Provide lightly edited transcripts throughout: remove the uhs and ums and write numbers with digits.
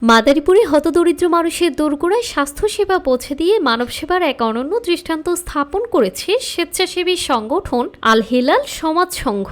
মাদারীপুরে হতদরিদ্র মানুষের দোরগোড়ায় স্বাস্থ্যসেবা পৌঁছে দিয়ে মানবসেবার এক অনন্য দৃষ্টান্ত স্থাপন করেছে স্বেচ্ছাসেবী সংগঠন আল হিলাল সমাজ সংঘ।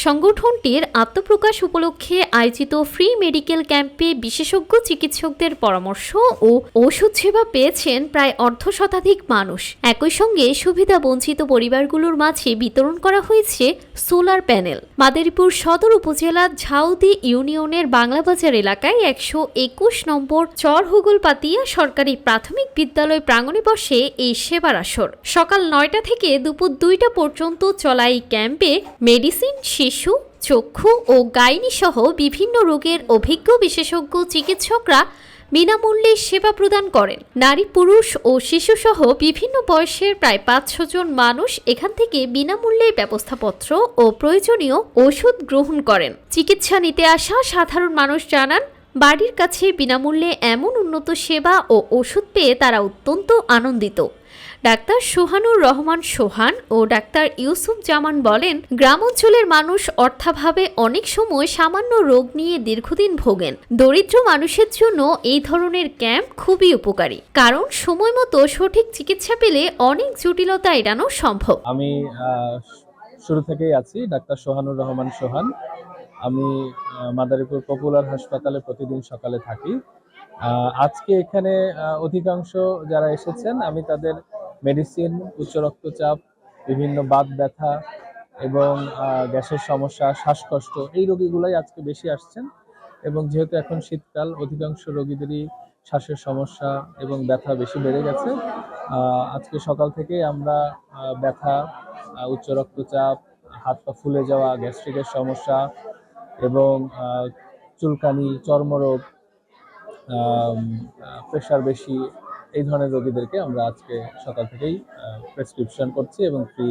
সংগঠনটির আত্মপ্রকাশ উপলক্ষে আয়োজিত ফ্রি মেডিকেল ক্যাম্পে বিশেষজ্ঞ চিকিৎসকদের পরামর্শ ও ওষুধ সেবা পেয়েছেন প্রায় অর্ধশতাধিক মানুষ। একই সঙ্গে সুবিধা বঞ্চিত পরিবারগুলোর মাঝে বিতরণ করা হয়েছে সোলার প্যানেল। মাদারীপুর সদর উপজেলার ঝাউদি ইউনিয়নের বাংলাবাজার এলাকায় 121 নম্বর চরহুগলপাতিয়া সরকারি প্রাথমিক বিদ্যালয় প্রাঙ্গণে বসে এই সেবার আসর। সকাল 9টা থেকে দুপুর 2টা পর্যন্ত চলা এই ক্যাম্পে মেডিসিন, শিশু, চক্ষু ও গাইনি সহ বিভিন্ন রোগের অভিজ্ঞ বিশেষজ্ঞ চিকিৎসকরা বিনামূল্যে সেবা প্রদান করেন। নারী, পুরুষ ও শিশু সহ বিভিন্ন বয়সের প্রায় 500 জন মানুষ এখান থেকে বিনামূল্যে ব্যবস্থাপত্র ও প্রয়োজনীয় ওষুধ গ্রহণ করেন। চিকিৎসা নিতে আসা সাধারণ মানুষ জানান, বাড়ির কাছে বিনামূল্যে এমন উন্নত সেবা ও ওষুধ পেয়ে তারা অত্যন্ত আনন্দিত। ডাক্তার সোহানুর রহমান সোহান ও ডাক্তার ইউসুফ জামান বলেন, গ্রাম অঞ্চলের মানুষ অর্থাভাবে অনেক সময় সামান্য রোগ নিয়ে দীর্ঘদিন ভোগেন। দরিদ্র মানুষের জন্য এই ধরনের ক্যাম্প খুবই উপকারী, কারণ সময় মতো সঠিক চিকিৎসা পেলে অনেক জটিলতা এড়ানো সম্ভব। আমি শুরু থেকেই আছি ডাক্তার সোহানুর রহমান সোহান। আমি মাদারীপুর পপুলার হাসপাতালে প্রতিদিন সকালে থাকি। আজকে এখানে অধিকাংশ যারা এসেছেন আমি তাদের মেডিসিন, উচ্চ রক্তচাপ, বিভিন্ন বাত ব্যথা এবং গ্যাসের সমস্যা, শ্বাসকষ্ট, এই রোগীগুলাই আজকে বেশি আসছেন। এবং যেহেতু এখন শীতকাল, অধিকাংশ রোগীদেরই শ্বাসের সমস্যা এবং ব্যথা বেশি বেড়ে গেছে। আজকে সকাল থেকে আমরা ব্যথা, উচ্চ রক্তচাপ, হাত পা ফুলে যাওয়া, গ্যাস্ট্রিকের সমস্যা এবং চুলকানি, চর্মরোগ, প্রেশার বেশি, এই ধরনের রোগীদেরকে আমরা আজকে সকাল থেকেই প্রেসক্রিপশন করছি এবং ফ্রি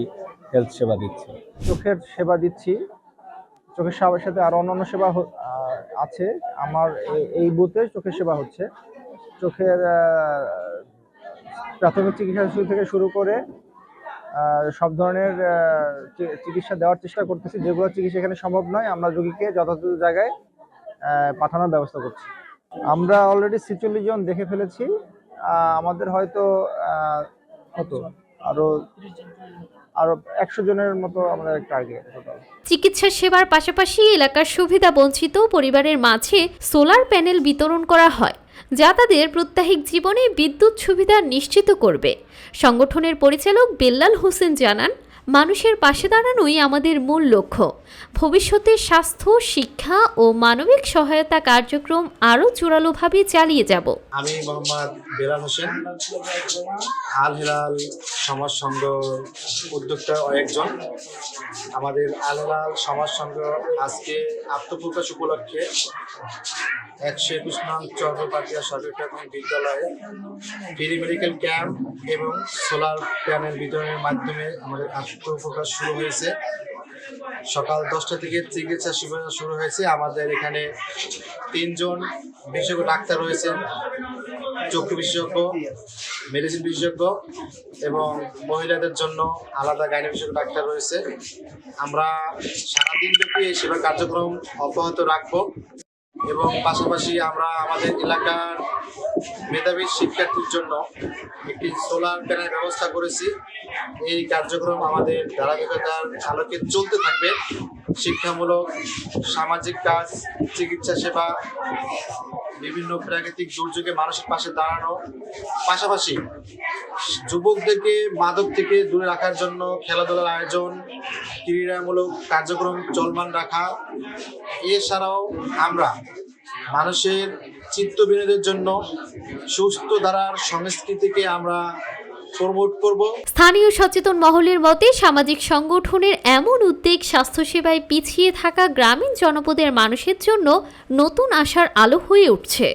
হেলথ সেবা দিচ্ছি। চোখের সেবা দিচ্ছি। চোখের সেবার সাথে আরো অন্যান্য সেবা আছে। আমার এই বুথে চোখের সেবা হচ্ছে। চোখের প্রাথমিক চিকিৎসা থেকে শুরু করে সব ধরনের চিকিৎসা দেওয়ার চেষ্টা করতেছি। যেগুলো চিকিৎসা এখানে সম্ভব নয়, আমরা রোগীকে যথাযথ জায়গায় পাঠানোর ব্যবস্থা করছি। আমরা অলরেডি 46 জন দেখে ফেলেছি। আমাদের হয়তো আরো 100 জনের মতো আমাদের টার্গেট। চিকিৎসা সেবার পাশাপাশি এলাকার সুবিধা বঞ্চিত পরিবারের মাঝে সোলার প্যানেল বিতরণ করা হয়, যা তাদের প্রত্যাহিক জীবনে বিদ্যুৎ সুবিধা নিশ্চিত করবে। সংগঠনের পরিচালক বেল্লাল হোসেন জানান, মানুষের পাশে দাঁড়ানোই আমাদের মূল লক্ষ্য। ভবিষ্যতে স্বাস্থ্য, শিক্ষা ও মানবিক সহায়তা কার্যক্রম আরও জোরালোভাবে চালিয়ে যাব। আমি মোহাম্মদ বেলাল হোসেন, আল হিলাল সমাজ সংঘ উদ্যোক্তা একজন। আমাদের আল হিলাল সমাজ সংঘ আজকে আত্মপ্রকাশ উপলক্ষে 121 নং চরহুগলপাতিয়া সরকারি প্রাথমিক বিদ্যালয়ে ফ্রি মেডিকেল ক্যাম্প এবং সোলার প্যানেল বিতরণের মাধ্যমে আমাদের আত্মপ্রকাশ শুরু হয়েছে। সকাল 10টা থেকে চিকিৎসা শিবির শুরু হয়েছে। আমাদের এখানে 3 জন বিশেষজ্ঞ ডাক্তার রয়েছেন, চক্ষু বিশেষজ্ঞ, মেডিসিন বিশেষজ্ঞ এবং মহিলাদের জন্য আলাদা গাইনি বিশেষজ্ঞ ডাক্তার রয়েছে। আমরা সারাদিন ব্যাপী এই সেবা কার্যক্রম অব্যাহত রাখবো এবং পাশাপাশি আমরা আমাদের এলাকার মেধাবী শিক্ষার্থীর জন্য একটি সোলার প্যানেল ব্যবস্থা করেছি। এই কার্যক্রম আমাদের ধারাবাহিকতার আলোকে চলতে থাকবে। শিক্ষামূলক, সামাজিক কাজ, চিকিৎসা সেবা, বিভিন্ন প্রাকৃতিক দুর্যোগে মানুষের পাশে দাঁড়ানো, পাশাপাশি যুবকদেরকে মাদক থেকে দূরে রাখার জন্য খেলাধুলার আয়োজন, ক্রীড়ামূলক কার্যক্রম চলমান রাখা। এছাড়াও আমরা মানুষের চিত্ত বিনোদের জন্য সুস্থ ধারার সংস্কৃতিকে আমরা প্রমোট করব। স্থানীয় সচেতন মহলের মতে, সামাজিক সংগঠনের এমন উদ্যোগ স্বাস্থ্যসেবায় পিছিয়ে থাকা গ্রামীণ জনপদের মানুষের জন্য নতুন আশার আলো হয়ে উঠছে।